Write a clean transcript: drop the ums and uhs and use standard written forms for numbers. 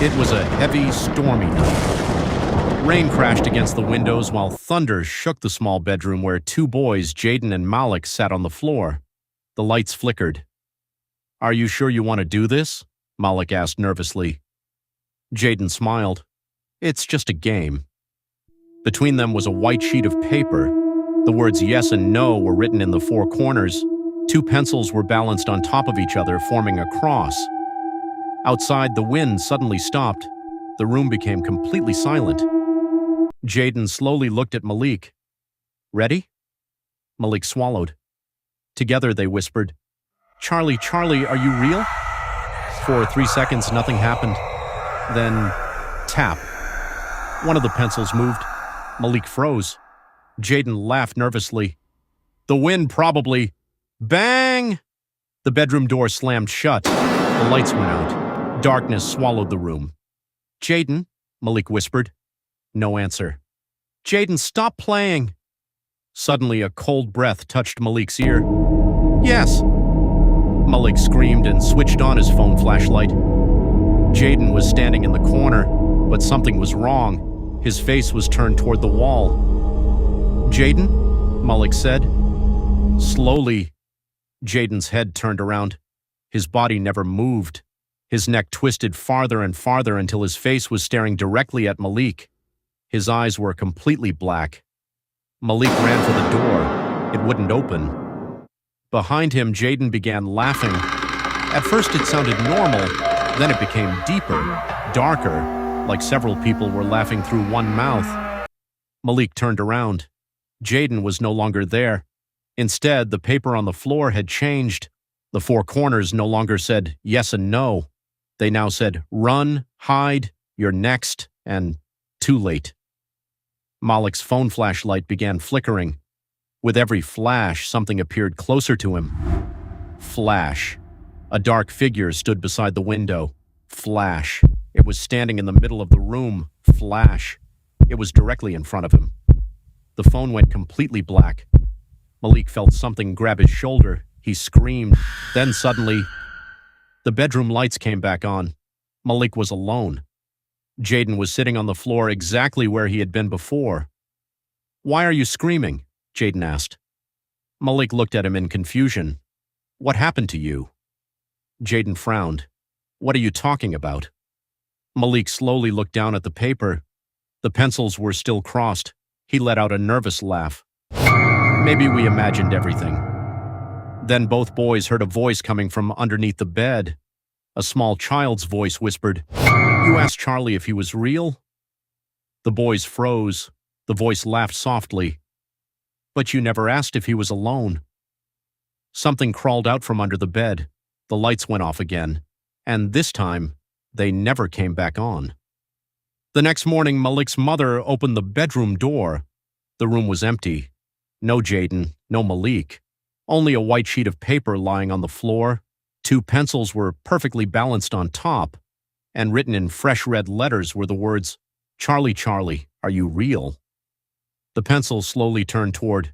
It was a heavy, stormy night. Rain crashed against the windows while thunder shook the small bedroom where two boys, Jaden and Malik, sat on the floor. The lights flickered. "Are you sure you want to do this?" Malik asked nervously. Jaden smiled. "It's just a game." Between them was a white sheet of paper. The words yes and no were written in the four corners. Two pencils were balanced on top of each other, forming a cross. Outside, the wind suddenly stopped. The room became completely silent. Jaden slowly looked at Malik. "Ready?" Malik swallowed. Together they whispered, "Charlie, Charlie, are you real?" For 3 seconds, nothing happened. Then, tap. One of the pencils moved. Malik froze. Jaden laughed nervously. "The wind, probably." Bang! The bedroom door slammed shut. The lights went out. Darkness swallowed the room. "Jaden," Malik whispered. No answer. "Jaden, stop playing." Suddenly, a cold breath touched Malik's ear. "Yes." Malik screamed and switched on his phone flashlight. Jaden was standing in the corner, but something was wrong. His face was turned toward the wall. "Jaden?" Malik said. Slowly, Jaden's head turned around. His body never moved. His neck twisted farther and farther until his face was staring directly at Malik. His eyes were completely black. Malik ran for the door. It wouldn't open. Behind him, Jaden began laughing. At first it sounded normal, then it became deeper, darker, like several people were laughing through one mouth. Malik turned around. Jaden was no longer there. Instead, the paper on the floor had changed. The four corners no longer said yes and no. They now said run, hide, you're next, and too late. Malik's phone flashlight began flickering. With every flash, something appeared closer to him. Flash. A dark figure stood beside the window. Flash. It was standing in the middle of the room. Flash. It was directly in front of him. The phone went completely black. Malik felt something grab his shoulder. He screamed. Then suddenly, the bedroom lights came back on. Malik was alone. Jaden was sitting on the floor exactly where he had been before. "Why are you screaming?" Jaden asked. Malik looked at him in confusion. "What happened to you?" Jaden frowned. "What are you talking about?" Malik slowly looked down at the paper. The pencils were still crossed. He let out a nervous laugh. "Maybe we imagined everything." Then both boys heard a voice coming from underneath the bed. A small child's voice whispered, "You asked Charlie if he was real?" The boys froze. The voice laughed softly. "But you never asked if he was alone." Something crawled out from under the bed. The lights went off again. And this time, they never came back on. The next morning, Malik's mother opened the bedroom door. The room was empty. No Jaden, no Malik. Only a white sheet of paper lying on the floor. Two pencils were perfectly balanced on top, and written in fresh red letters were the words, "Charlie, Charlie, are you real?" The pencil slowly turned toward